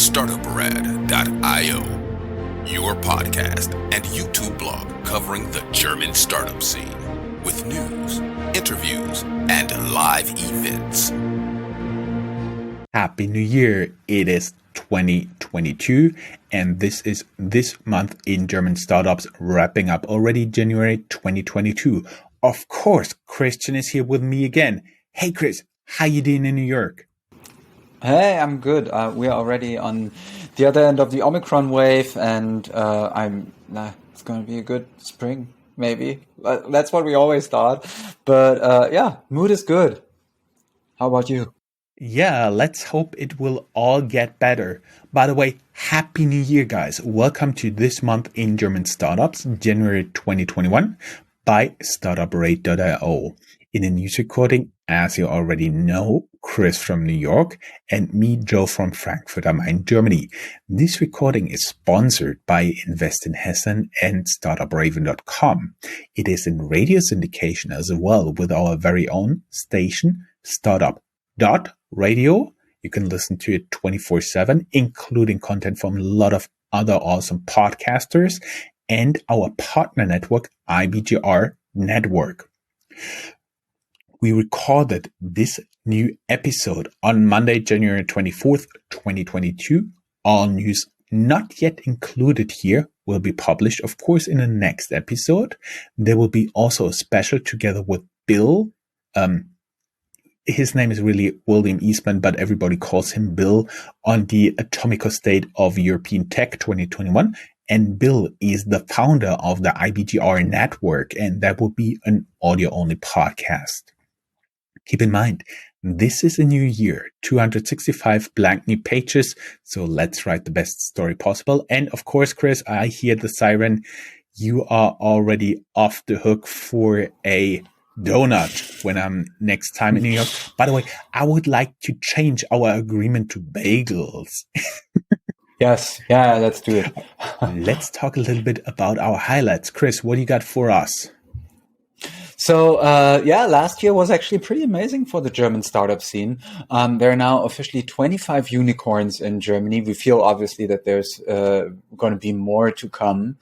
Startuprad.io, your podcast and YouTube blog covering the German startup scene with news, interviews, and live events. Happy New Year! It is 2022 and this is this month in German startups, wrapping up already January 2022. Of course, Christian is here with me again. Hey Chris, how you doing in New York? Hey, I'm good. We are already on the other end of the Omicron wave, and it's going to be a good spring, maybe. That's what we always thought. But yeah, mood is good. How about you? Yeah, let's hope it will all get better. By the way, Happy New Year, guys. Welcome to this month in German startups, January 2021, by Startuprad.io. In a news recording, as you already know, Chris from New York and me, Joe from Frankfurt am Main, Germany. This recording is sponsored by Invest in Hessen and Startupraven.com. It is in radio syndication as well with our very own station, Startup.radio. You can listen to it 24/7, including content from a lot of other awesome podcasters and our partner network, IBGR Network. We recorded this new episode on Monday, January 24th, 2022. All news not yet included here will be published, of course, in the next episode. There will be also a special together with Bill. His name is really William Eastman, but everybody calls him Bill, on the Atomico State of European Tech 2021. And Bill is the founder of the IBGR Network, and that will be an audio-only podcast. Keep in mind, this is a new year, 265 blank new pages, so let's write the best story possible. And of course, Chris, I hear the siren. You are already off the hook for a donut when I'm next time in New York. By the way, I would like to change our agreement to bagels. Yes, yeah, let's do it. Let's talk a little bit about our highlights. Chris, what do you got for us? So, last year was actually pretty amazing for the German startup scene. There are now officially 25 unicorns in Germany. We feel obviously that there's going to be more to come.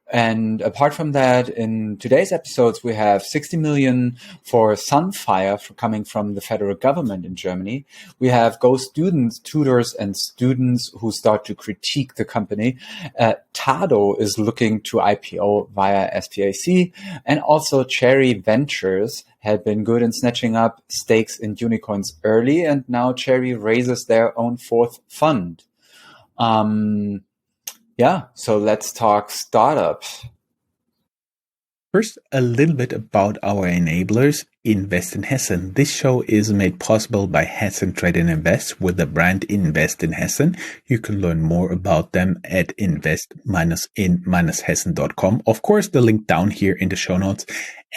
And apart from that, in today's episodes, we have 60 million for Sunfire coming from the federal government in Germany. We have Go students, tutors, and students who start to critique the company. Tado is looking to IPO via SPAC, and also Cherry Ventures had been good in snatching up stakes in unicorns early, and now Cherry raises their own fourth fund. Yeah, so let's talk startups. First, a little bit about our enablers, Invest in Hessen. This show is made possible by Hessen Trade and Invest with the brand Invest in Hessen. You can learn more about them at invest-in-hessen.com. Of course, the link down here in the show notes.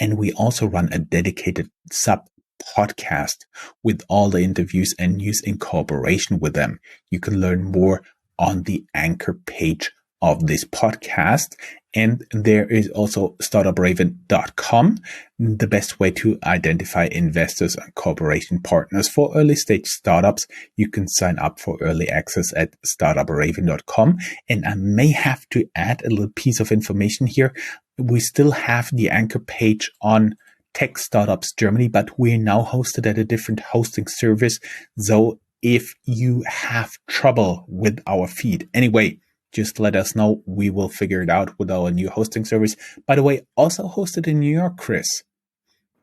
And we also run a dedicated sub-podcast with all the interviews and news in cooperation with them. You can learn more on the anchor page of this podcast. And there is also Startupraven.com, the best way to identify investors and cooperation partners for early stage startups. You can sign up for early access at Startupraven.com. And I may have to add a little piece of information here. We still have the anchor page on Tech Startups Germany, but we're now hosted at a different hosting service. So if you have trouble with our feed, anyway, just let us know. We will figure it out with our new hosting service. By the way, also hosted in New York, Chris.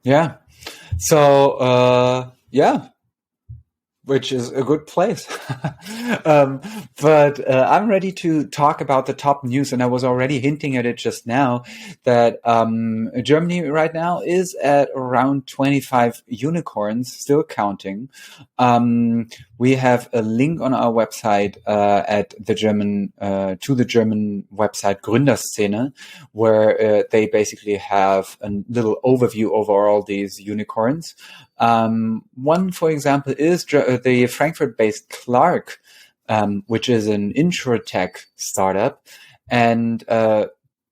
Yeah. So, which is a good place. But I'm ready to talk about the top news, and I was already hinting at it just now that Germany right now is at around 25 unicorns, still counting. We have a link on our website to the German website Gründerszene, where they basically have a little overview over all these unicorns. One, for example, is the Frankfurt-based Clark, which is an insurtech startup, and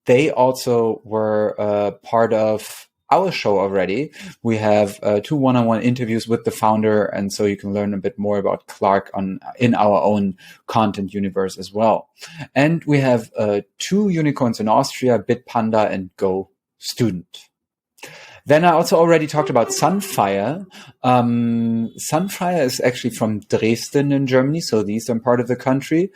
they also were part of our show already. We have 2 one-on-one interviews with the founder, and so you can learn a bit more about Clark in our own content universe as well. And we have 2 unicorns in Austria, Bitpanda and Go Student. Then I also already talked about Sunfire. Sunfire is actually from Dresden in Germany, so the eastern part of the country.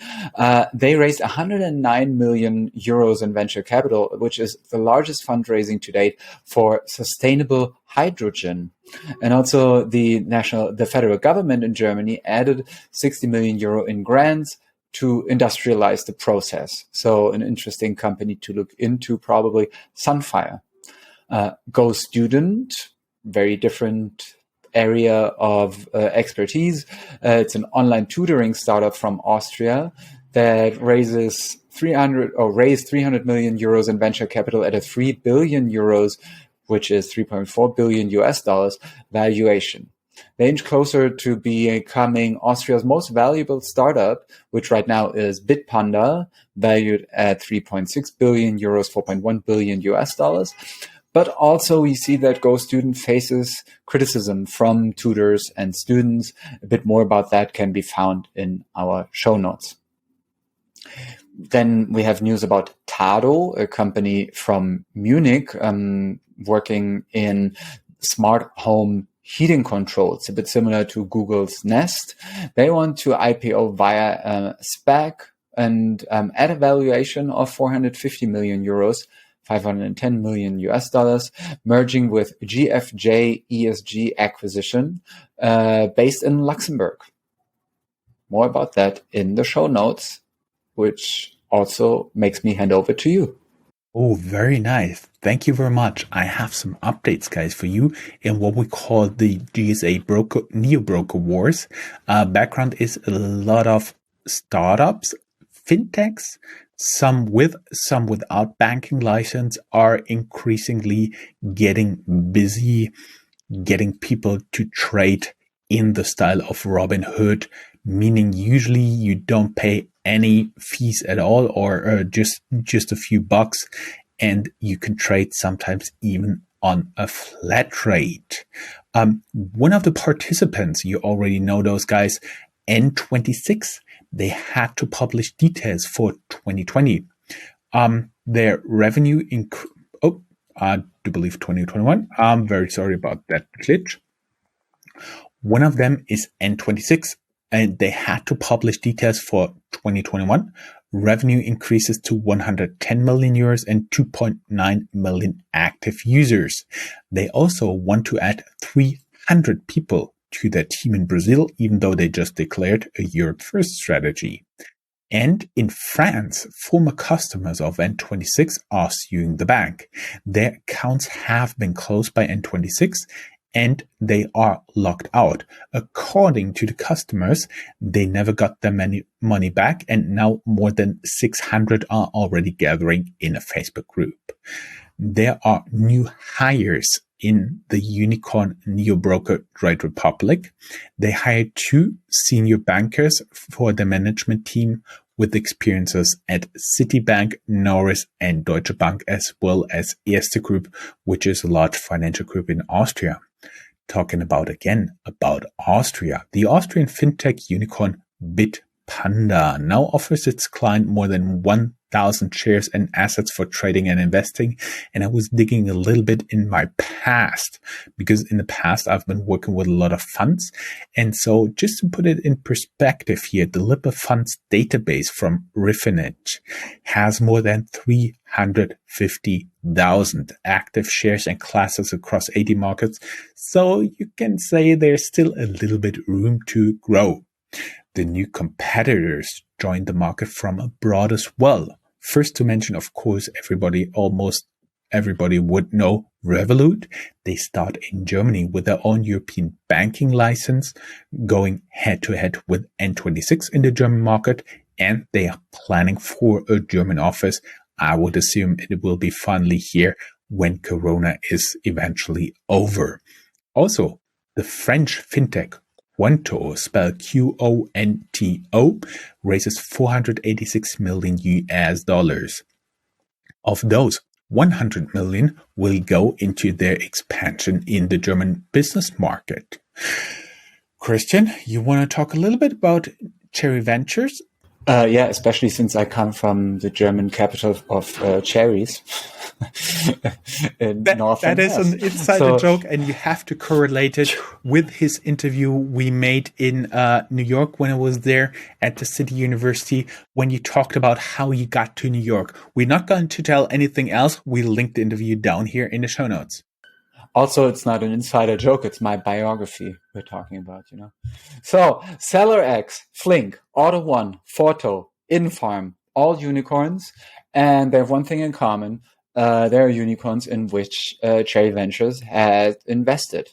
They raised 109 million euros in venture capital, which is the largest fundraising to date for sustainable hydrogen. And also the federal government in Germany added 60 million euro in grants to industrialize the process. So an interesting company to look into, probably Sunfire. Go Student, very different area of expertise. It's an online tutoring startup from Austria that raised 300 million euros in venture capital at a 3 billion euros, which is 3.4 billion US dollars valuation. They inch closer to becoming Austria's most valuable startup, which right now is Bitpanda, valued at 3.6 billion euros, 4.1 billion US dollars. But also we see that Go Student faces criticism from tutors and students. A bit more about that can be found in our show notes. Then we have news about Tado, a company from Munich, working in smart home heating control. It's a bit similar to Google's Nest. They want to IPO via SPAC and at a valuation of 450 million euros. 510 million US dollars, merging with GFJ ESG acquisition based in Luxembourg. More about that in the show notes, which also makes me hand over to you. Oh, very nice. Thank you very much. I have some updates, guys, for you in what we call the GSA neo-broker wars. Background is a lot of startups, fintechs, some with, some without banking license, are increasingly getting busy, getting people to trade in the style of Robin Hood, meaning usually you don't pay any fees at all, or just a few bucks, and you can trade sometimes even on a flat rate. One of the participants, you already know those guys, N26, they had to publish details for 2020. Their revenue I do believe 2021. I'm very sorry about that glitch. One of them is N26, and they had to publish details for 2021. Revenue increases to 110 million euros and 2.9 million active users. They also want to add 300 people to their team in Brazil, even though they just declared a Europe first strategy. And in France, former customers of N26 are suing the bank. Their accounts have been closed by N26 and they are locked out. According to the customers, they never got their money back, and now more than 600 are already gathering in a Facebook group. There are new hires in the unicorn neo-broker Trade Republic. They hired 2 senior bankers for the management team with experiences at Citibank, Norris, and Deutsche Bank, as well as Erste Group, which is a large financial group in Austria. Talking about Austria, the Austrian fintech unicorn Bitpanda now offers its client more than 1,000 shares and assets for trading and investing. And I was digging a little bit in my past, because in the past I've been working with a lot of funds. And so just to put it in perspective here, the Lipper Funds database from Refinitiv has more than 350,000 active shares and classes across 80 markets. So you can say there's still a little bit room to grow. The new competitors joined the market from abroad as well. First to mention, of course, almost everybody would know Revolut. They start in Germany with their own European banking license, going head to head with N26 in the German market, and they are planning for a German office. I would assume it will be finally here when Corona is eventually over. Also, the French fintech Quonto, spelled Quonto, raises 486 million US dollars. Of those, 100 million will go into their expansion in the German business market. Christian, you want to talk a little bit about Cherry Ventures? Yeah, especially since I come from the German capital of cherries. That is an insider joke, and you have to correlate it with his interview we made in New York when I was there at the City University, when you talked about how you got to New York. We're not going to tell anything else. We linked the interview down here in the show notes. Also, it's not an insider joke. It's my biography we're talking about, So, Seller X, Flink, Auto One, Forto, Infarm, all unicorns. And they have one thing in common. They're unicorns in which Cherry Ventures has invested.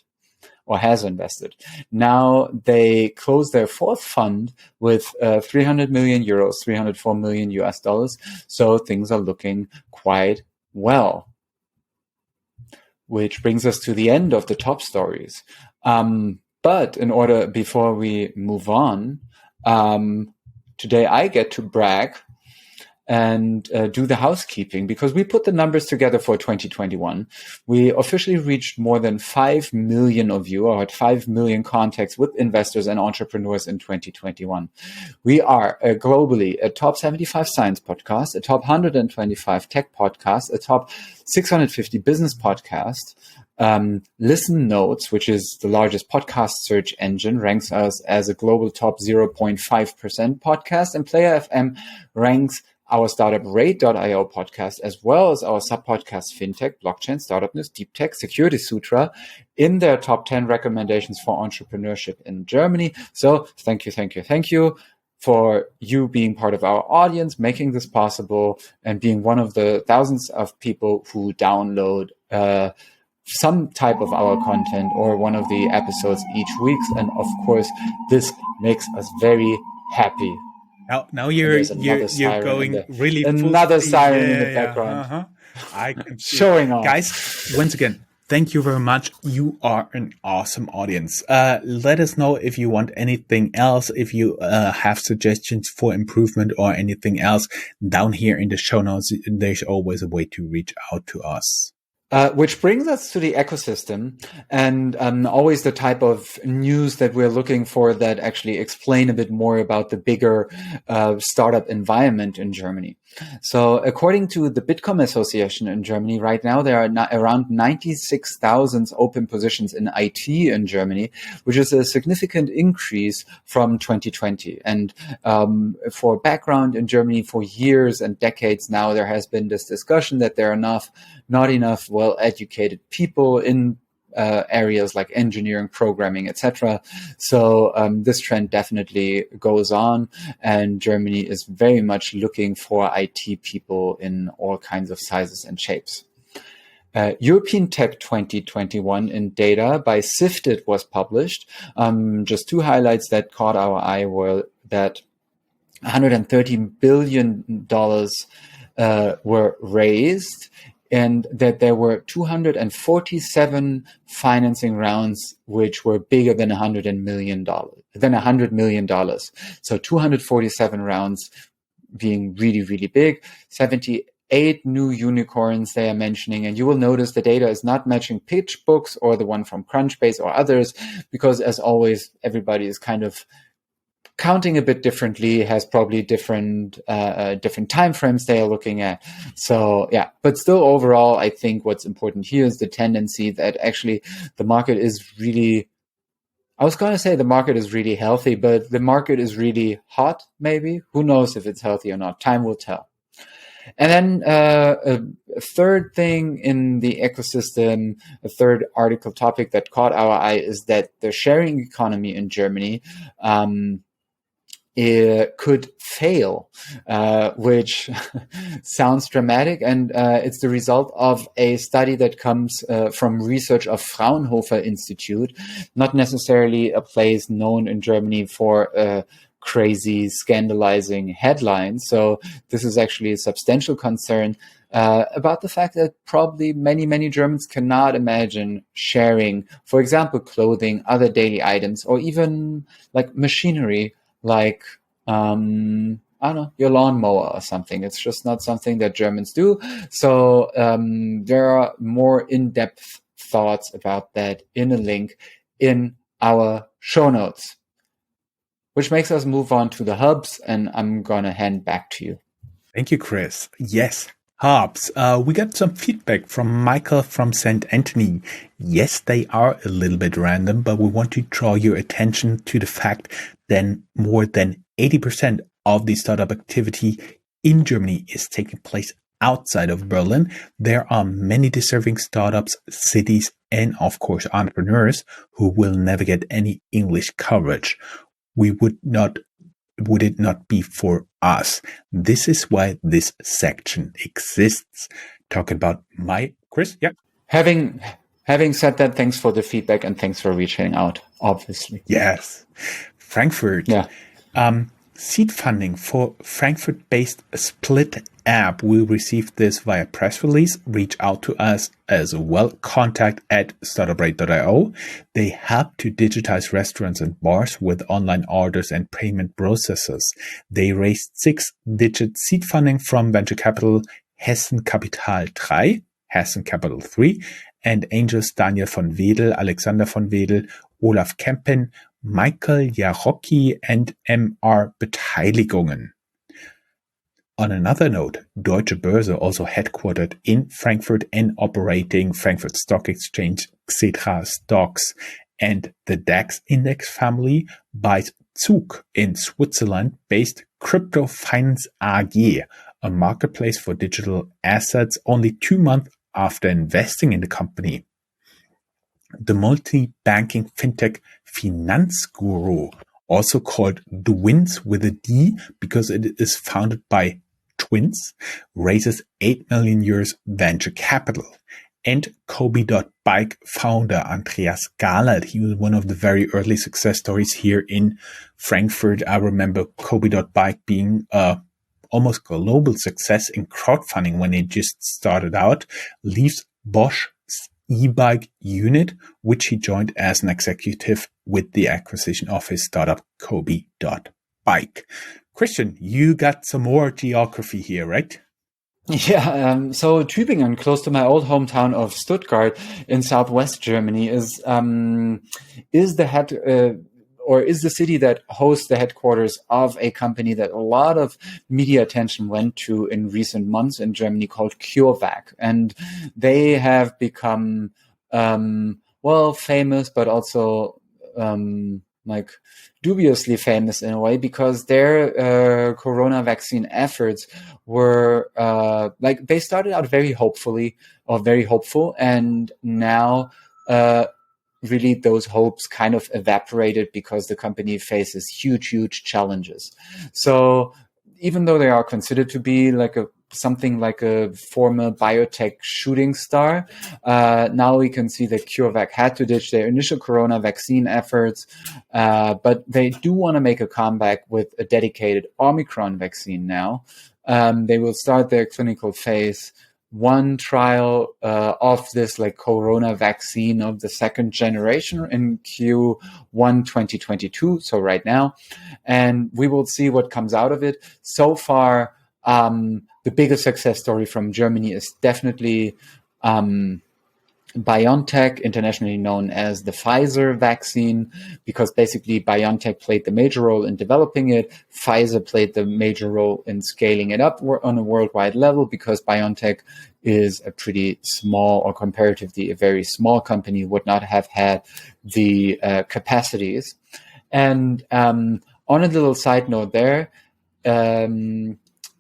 Now they closed their fourth fund with 300 million euros, 304 million US dollars. So things are looking quite well. Which brings us to the end of the top stories. But before we move on, today I get to brag and do the housekeeping, because we put the numbers together for 2021. We officially reached more than 5 million of you, or had 5 million contacts with investors and entrepreneurs in 2021. We are globally a top 75 science podcast, a top 125 tech podcast, a top 650 business podcast. Listen Notes, which is the largest podcast search engine, ranks us as a global top 0.5% podcast, and Player FM ranks our Startuprad.io podcast, as well as our sub-podcast FinTech, Blockchain, Startup News, Deep Tech, Security Sutra, in their top 10 recommendations for entrepreneurship in Germany. So thank you for you being part of our audience, making this possible, and being one of the thousands of people who download some type of our content or one of the episodes each week. And of course, this makes us very happy. Now you're going really another siren in the background. I can see showing off. Guys, once again, thank you very much. You are an awesome audience. Let us know if you want anything else, if you have suggestions for improvement or anything else down here in the show notes. There's always a way to reach out to us. Which brings us to the ecosystem and always the type of news that we're looking for that actually explain a bit more about the bigger startup environment in Germany. So according to the Bitkom Association in Germany, right now there are around 96,000 open positions in IT in Germany, which is a significant increase from 2020. And for background, in Germany for years and decades now, there has been this discussion that there are not enough well-educated people in areas like engineering, programming, etc. So this trend definitely goes on, and Germany is very much looking for IT people in all kinds of sizes and shapes. European Tech 2021 in data by Sifted was published. Just two highlights that caught our eye were that $113 billion were raised, and that there were 247 financing rounds which were bigger than $100 million. So 247 rounds being really, really big. 78 new unicorns they are mentioning, and you will notice the data is not matching PitchBooks or the one from Crunchbase or others, because as always, everybody is kind of counting a bit differently, has probably different time frames they are looking at. So yeah, but still overall, I think what's important here is the tendency that actually the market is really, I was going to say the market is really healthy, but the market is really hot, maybe. Who knows if it's healthy or not? Time will tell. And then a third thing in the ecosystem, a third article topic that caught our eye is that the sharing economy in Germany it could fail, which sounds dramatic. And it's the result of a study that comes from research of Fraunhofer Institute, not necessarily a place known in Germany for crazy, scandalizing headlines. So this is actually a substantial concern about the fact that probably many Germans cannot imagine sharing, for example, clothing, other daily items, or even like machinery, like, I I don't know, your lawnmower or something. It's just not something that Germans do. So there are more in-depth thoughts about that in a link in our show notes, which makes us move on to the hubs, and I'm going to hand back to you. Thank you, Chris. Yes, hubs. We got some feedback from Michael from St. Anthony. Yes, they are a little bit random, but we want to draw your attention to the fact that more than 80% of the startup activity in Germany is taking place outside of Berlin. There are many deserving startups, cities, and of course entrepreneurs who will never get any English coverage. Would it not be for us? This is why this section exists. Talking about Chris? Yeah. Having said that, thanks for the feedback and thanks for reaching out, obviously. Yes. Frankfurt. Yeah. Seed funding for Frankfurt-based Split app. We received this via press release. Reach out to us as well. Contact at Startuprad.io. They help to digitize restaurants and bars with online orders and payment processes. They raised 6-digit seed funding from venture capital Hessen Capital 3, Hessen Capital 3, and angels Daniel von Wedel, Alexander von Wedel, Olaf Kempen, Michael Jarocki, and MR Beteiligungen. On another note, Deutsche Börse, also headquartered in Frankfurt and operating Frankfurt Stock Exchange, Xetra Stocks, and the DAX index family, buys Zug in Switzerland-based Crypto Finance AG, a marketplace for digital assets, only 2 months after investing in the company. The multi-banking fintech Finanzguru, also called Dwins with a D because it is founded by twins, raises 8 million euros venture capital. And Kobe.bike founder Andreas Gahlert, he was one of the very early success stories here in Frankfurt. I remember Kobe.bike being almost global success in crowdfunding when it just started out, leaves Bosch's e-bike unit, which he joined as an executive with the acquisition of his startup Kobe.bike. Christian, you got some more geography here, right? Yeah, so Tübingen, close to my old hometown of Stuttgart in southwest Germany, is the city that hosts the headquarters of a company that a lot of media attention went to in recent months in Germany called CureVac. And they have become, famous, but also, dubiously famous in a way, because their corona vaccine efforts were they started out very hopeful, and now really those hopes kind of evaporated because the company faces huge challenges. So even though they are considered to be something like a former biotech shooting star, now we can see that CureVac had to ditch their initial corona vaccine efforts, but they do want to make a comeback with a dedicated Omicron vaccine now. They will start their clinical phase 1 trial of this corona vaccine of the second generation in Q1 2022, so right now, and we will see what comes out of it. So far, the biggest success story from Germany is definitely BioNTech, internationally known as the Pfizer vaccine, because basically BioNTech played the major role in developing it. Pfizer played the major role in scaling it up on a worldwide level, because BioNTech is a pretty small, or comparatively a very small company, would not have had the capacities. And on a little side note there,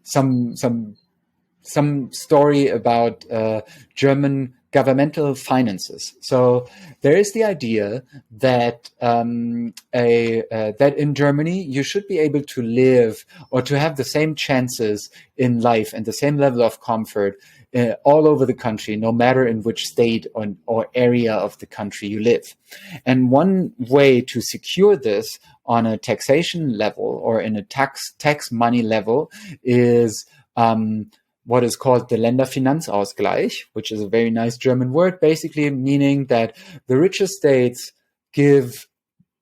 some story about German governmental finances. So there is the idea that that in Germany you should be able to live or to have the same chances in life and the same level of comfort all over the country, no matter in which state or area of the country you live. And one way to secure this on a taxation level or in a tax money level is what is called the Länderfinanzausgleich, which is a very nice German word, basically meaning that the richest states give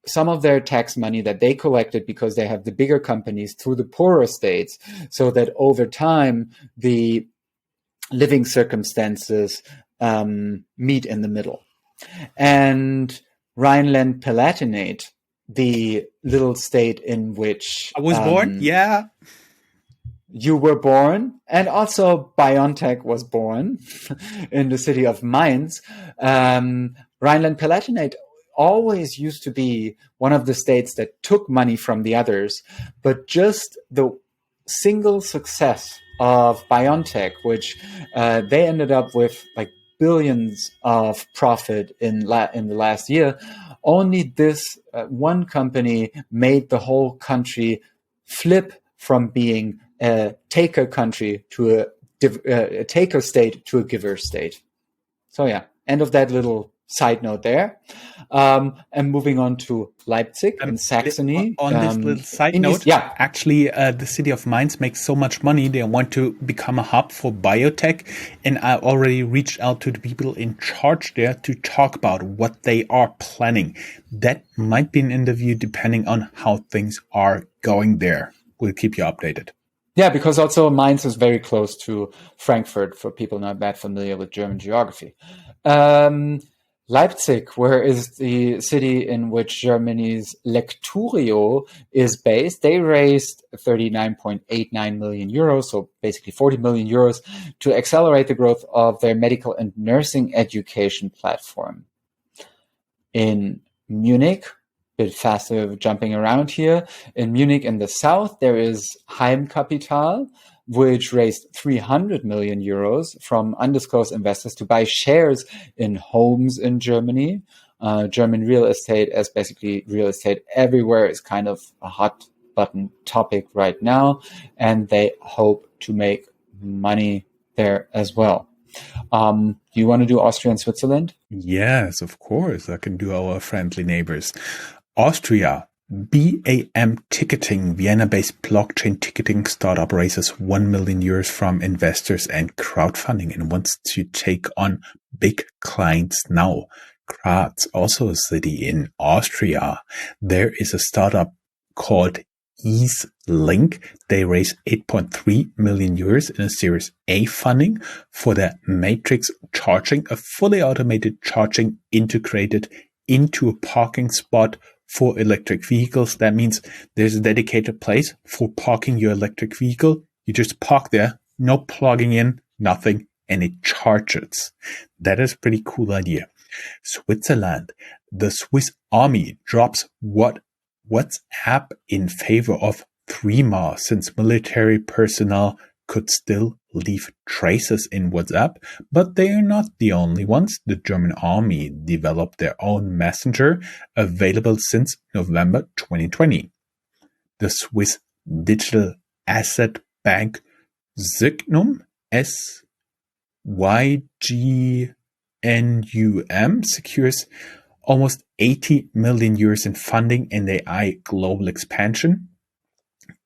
some of their tax money that they collected because they have the bigger companies through the poorer states, so that over time the living circumstances meet in the middle. And Rhineland-Palatinate, the little state in which I was born, yeah. You were born, and also BioNTech was born in the city of Mainz. Rhineland-Palatinate always used to be one of the states that took money from the others, but just the single success of BioNTech, which they ended up with like billions of profit in the last year, only this one company made the whole country flip from being a taker country to a taker state to a giver state. So yeah, end of that little side note there. And moving on to Leipzig in Saxony. On this little side note, actually, the city of Mainz makes so much money, they want to become a hub for biotech. And I already reached out to the people in charge there to talk about what they are planning. That might be an interview depending on how things are going there. We'll keep you updated. Yeah, because also Mainz is very close to Frankfurt for people not that familiar with German geography. Leipzig, where is the city in which Germany's Lecturio is based, they raised 39.89 million euros, so basically 40 million euros, to accelerate the growth of their medical and nursing education platform. In Munich, bit faster jumping around here. In Munich in the south, there is Heimkapital, which raised 300 million euros from undisclosed investors to buy shares in homes in Germany. German real estate, as basically real estate everywhere, is kind of a hot button topic right now, and they hope to make money there as well. Do you want to do Austria and Switzerland? Yes, of course. I can do our friendly neighbors. Austria, BAM Ticketing, Vienna-based blockchain ticketing startup, raises 1 million euros from investors and crowdfunding and wants to take on big clients now. Graz, also a city in Austria. There is a startup called EaseLink. They raised 8.3 million euros in a Series A funding for their Matrix charging, a fully automated charging integrated into a parking spot for electric vehicles. That means there's a dedicated place for parking your electric vehicle. You just park there, no plugging in, nothing, and it charges. That is a pretty cool idea. Switzerland, the Swiss Army drops WhatsApp in favor of Threema, since military personnel could still leave traces in WhatsApp, but they are not the only ones. The German army developed their own messenger, available since November 2020. The Swiss digital asset bank Sygnum, SYGNUM, secures almost 80 million euros in funding in the AI global expansion,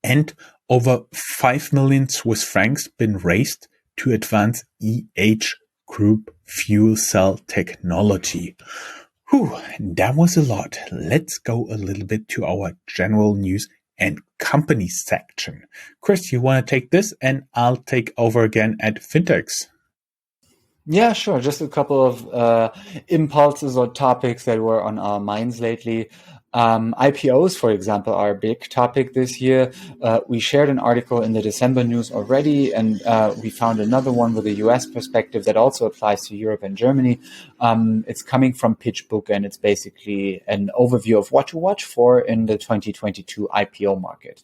and over 5 million Swiss francs been raised to advance EH Group fuel cell technology. Whew, that was a lot. Let's go a little bit to our general news and company section. Chris, you want to take this and I'll take over again at Fintechs. Yeah, sure. Just a couple of impulses or topics that were on our minds lately. IPOs, for example, are a big topic this year. We shared an article in the December news already, and we found another one with a US perspective that also applies to Europe and Germany. It's coming from PitchBook, and it's basically an overview of what to watch for in the 2022 IPO market.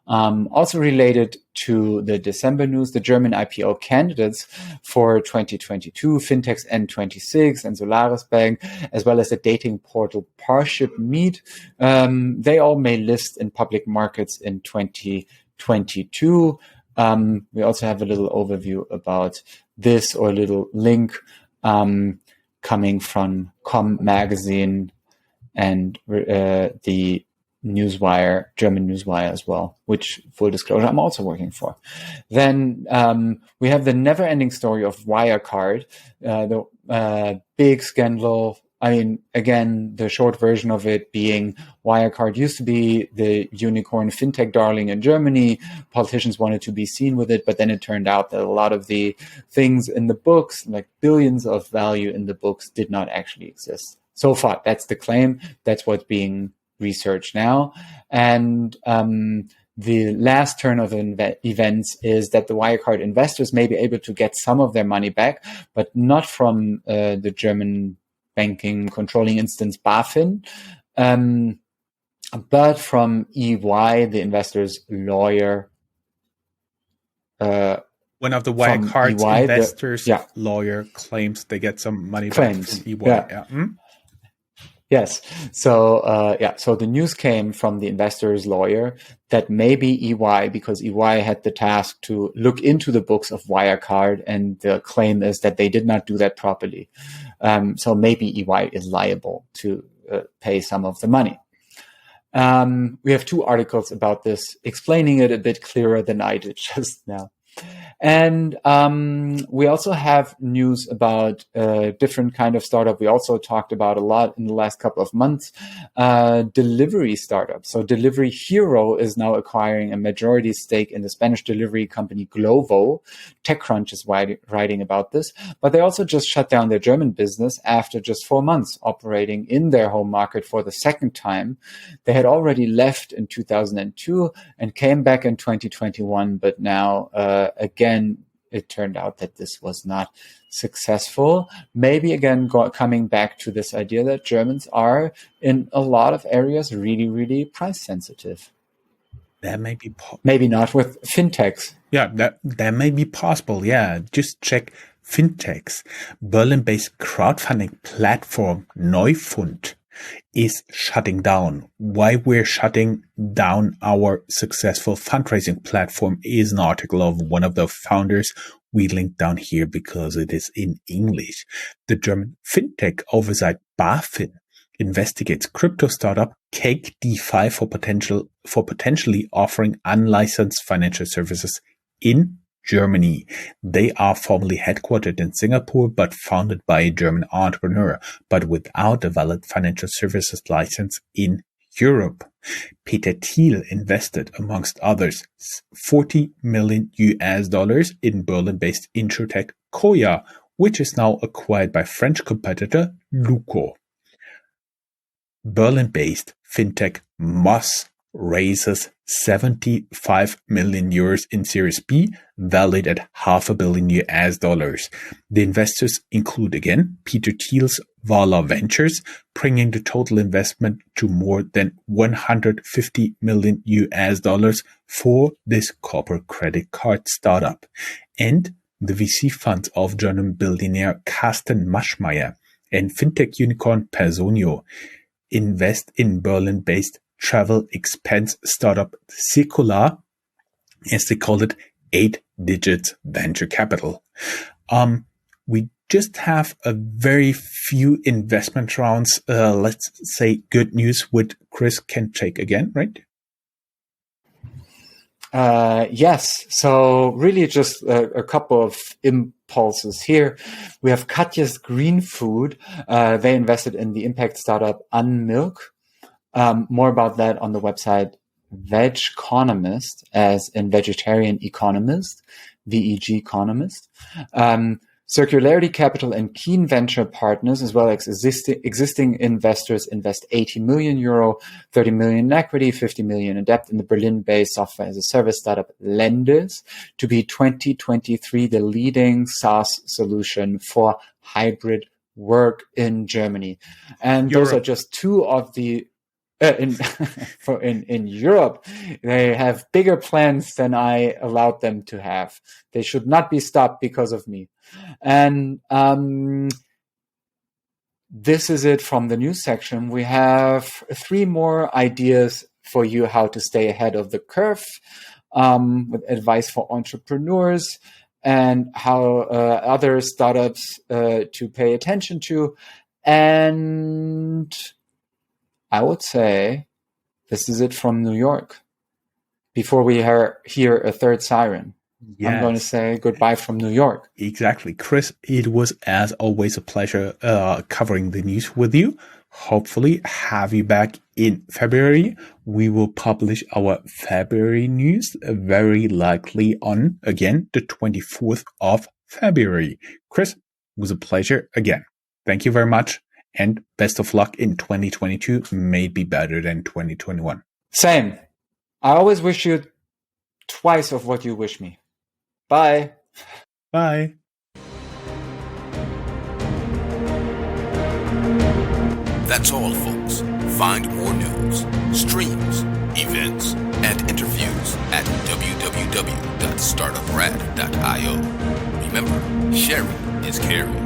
Also related to the December news, the German IPO candidates for 2022, Fintechs N26 and Solaris Bank, as well as the dating portal Parship Meet, they all may list in public markets in 2022. We also have a little overview about this, or a little link coming from Com Magazine and the Newswire, German Newswire as well, which, full disclosure, I'm also working for. Then we have the never-ending story of Wirecard, the big scandal I mean, again, the short version of it being Wirecard used to be the unicorn fintech darling in Germany. Politicians wanted to be seen with it, but then it turned out that a lot of the things in the books, like billions of value in the books, did not actually exist. So far, that's the claim. That's what's being researched now. And the last turn of events is that the Wirecard investors may be able to get some of their money back, but not from the German banking controlling instance BaFin, but from EY, the investors' lawyer. One of the Wirecard's EY, investors' lawyer claims they get some money back from EY. Yes. So, so the news came from the investor's lawyer that maybe EY, because EY had the task to look into the books of Wirecard, and the claim is that they did not do that properly. So maybe EY is liable to pay some of the money. We have 2 articles about this explaining it a bit clearer than I did just now. And we also have news about a different kind of startup. We also talked about a lot in the last couple of months, delivery startups. So Delivery Hero is now acquiring a majority stake in the Spanish delivery company Glovo. TechCrunch is writing about this, but they also just shut down their German business after just 4 months operating in their home market for the second time. They had already left in 2002 and came back in 2021, but now again, it turned out that this was not successful. Maybe again, coming back to this idea that Germans are in a lot of areas really, really price sensitive. That may be maybe not with fintechs. Yeah, that may be possible. Yeah, just check fintechs. Berlin-based crowdfunding platform Neufund is shutting down. Why we're shutting down our successful fundraising platform is an article of one of the founders we linked down here because it is in English. The German fintech oversight BaFin investigates crypto startup Cake DeFi for potentially offering unlicensed financial services in Germany. They are formally headquartered in Singapore, but founded by a German entrepreneur, but without a valid financial services license in Europe. Peter Thiel invested, amongst others, $40 million in Berlin-based insurtech Koya, which is now acquired by French competitor Luco. Berlin-based fintech Moss raises 75 million euros in Series B, valued at $500 million. The investors include again Peter Thiel's Vala Ventures, bringing the total investment to more than $150 million for this corporate credit card startup. And the VC funds of German billionaire Carsten Maschmeyer and fintech unicorn Personio invest in Berlin-based travel expense startup Secular, as they call it, 8-digit venture capital. We just have a very few investment rounds. Let's say good news, which Chris can take again, right? Yes. So really just a couple of impulses here. We have Katja's Green Food. They invested in the impact startup Unmilk. More about that on the website Vegconomist, as in vegetarian economist, VEG economist. Circularity Capital and Keen Venture Partners, as well as existing investors, invest 80 million euro, 30 million in equity, 50 million in debt in the Berlin-based software as a service startup Lendis to be 2023 the leading SaaS solution for hybrid work in Germany. And those are just two of the in Europe, they have bigger plans than I allowed them to have. They should not be stopped because of me. And this is it from the news section. We have 3 more ideas for you how to stay ahead of the curve, with advice for entrepreneurs and how other startups to pay attention to. And I would say this is it from New York. Before we hear a third siren. I'm going to say goodbye from New York. Exactly. Chris, it was as always a pleasure covering the news with you. Hopefully have you back in February. We will publish our February news very likely on, again, the 24th of February. Chris, it was a pleasure again. Thank you very much and best of luck in 2022. May be better than 2021. Same. I always wish you twice of what you wish me. Bye. Bye. That's all, folks. Find more news, streams, events, and interviews at www.startuprad.io. Remember, sharing is caring.